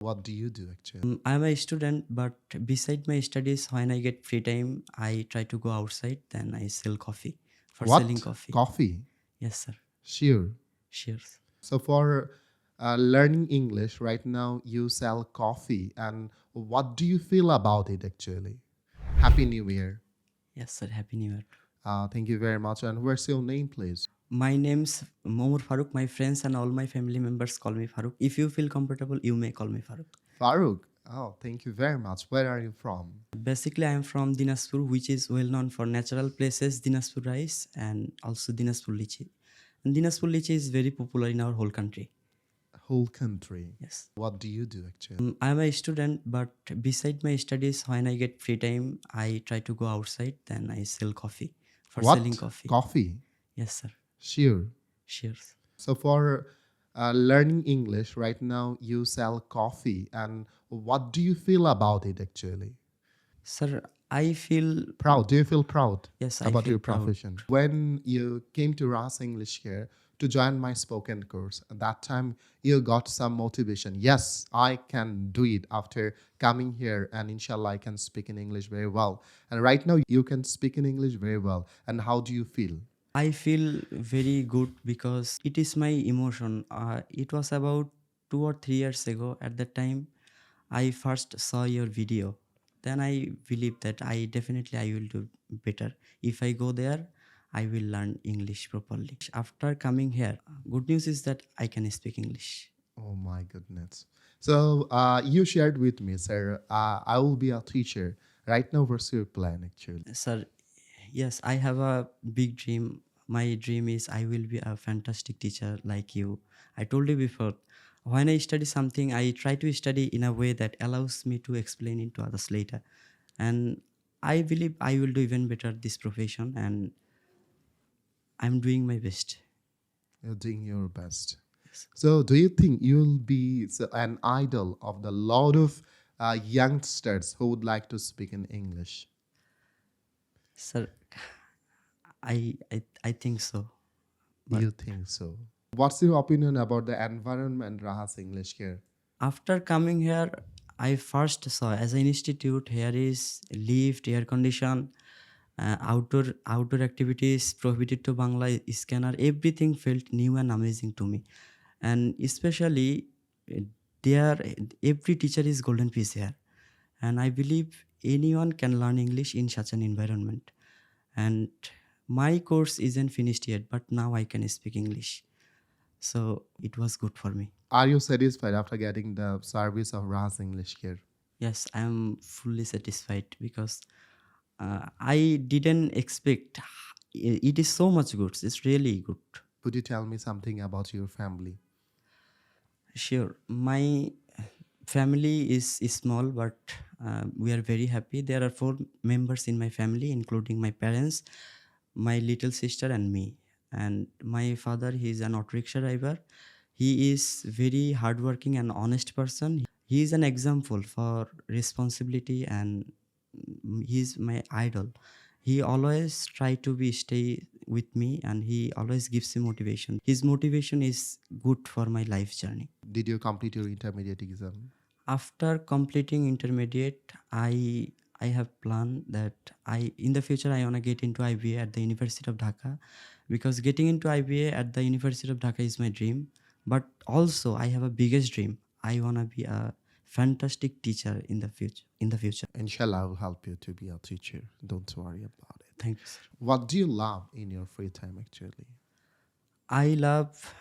What do you do actually? I'm a student, but beside my studies, when I get free time, I try to go outside. Then I sell coffee for selling What? coffee. Coffee? Yes, sir. Sure. Shares. So for learning English right now, you sell coffee, and what do you feel about it actually? Happy New Year. Yes, sir. Happy New Year. Thank you very much. And what's your name, please? My name's Momur Farooq. My friends and all my family members call me Farooq. If you feel comfortable, you may call me Farooq. Farooq. Oh, thank you very much. Where are you from? Basically, I am from Dinaspur, which is well known for natural places, Dinaspur rice, and also Dinaspur lychee. And Dinaspur lychee is very popular in our whole country. Whole country. Yes. What do you do actually? I'm a student, but beside my studies, when I get free time, I try to go outside. Then I sell coffee for selling What? coffee. Coffee? Yes, sir. Sure. Shares. So for learning English right now, you sell coffee, and what do you feel about it actually? Sir, I feel Proud. Do you feel proud yes, I about feel your proud. profession? When you came to RAS English here to join my spoken course, at that time you got some motivation. Yes, I can do it after coming here, and inshallah, I can speak in English very well. And right now, you can speak in English very well. And how do you feel? I feel very good because it is my emotion. It was about 2 or 3 years ago. At that time, I first saw your video. Then I believe that I will do better. If I go there, I will learn English properly. After coming here, good news is that I can speak English. Oh my goodness. So you shared with me, sir, I will be a teacher. Right now, what's your plan actually? Sir, yes, I have a big dream. My dream is I will be a fantastic teacher like you. I told you before, when I study something, I try to study in a way that allows me to explain it to others later. And I believe I will do even better this profession, and I'm doing my best. You're doing your best. Yes. So, do you think you'll be an idol of the lot of youngsters who would like to speak in English? Sir, I think so. But You think so? What's your opinion about the environment Rahas English here? after coming here, I first saw as an institute here is lift, air condition, outdoor activities prohibited to Bangla scanner. Everything felt new and amazing to me, and especially uh, there every teacher is golden piece here, and I believe anyone can learn English in such an environment. And my course isn't finished yet, but now I can speak English, so it was good for me. Are you satisfied after getting the service of Rahas English here? Yes, I am fully satisfied because I didn't expect it is so much good. It's really good. Could you tell me something about your family? Sure, my family is small, but we are very happy. There are 4 members in my family, including my parents, my little sister, and me. And my father, he is an auto rickshaw driver. He is very hardworking and honest person. He is an example for responsibility, and he is my idol. He always try to be stay with me, and he always gives me motivation. His motivation is good for my life journey. Did you complete your intermediate exam? After completing intermediate, I have planned that I in the future I want to get into IBA at the University of Dhaka, because getting into IBA at the University of Dhaka is my dream. But also I have a biggest dream. I want to be a fantastic teacher in the future. Inshallah, I will help you to be a teacher. Don't worry about it. Thank you, sir. What do you love in your free time actually? I love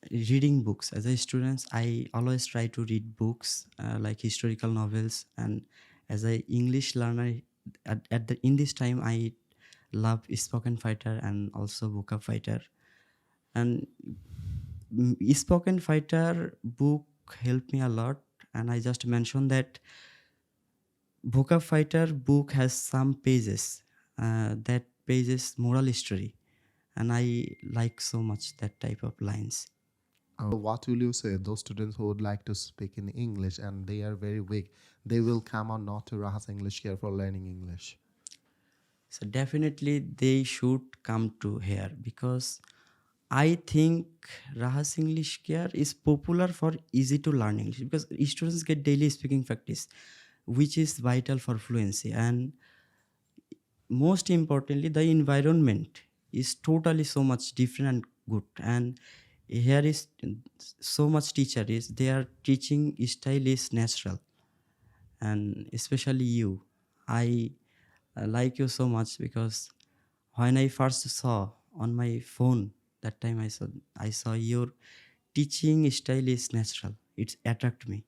reading books. As a student, I always try to read books like historical novels, and as a English learner, in this time I love spoken fighter and also book of fighter. And spoken fighter book helped me a lot. And I just mentioned that book of fighter book has some pages, that pages moral story, and I like so much that type of lines. What will you say those students who would like to speak in English and they are very weak? They will come or not to Rahas English here for learning English. So definitely they should come to here, because I think Rahas English Care is popular for easy to learn English because students get daily speaking practice, which is vital for fluency. And most importantly, the environment is totally so much different and good. And here is so much teacher is their teaching style is natural, and especially you. I like you so much because when I first saw on my phone that time I saw your teaching style is natural. It's attract me.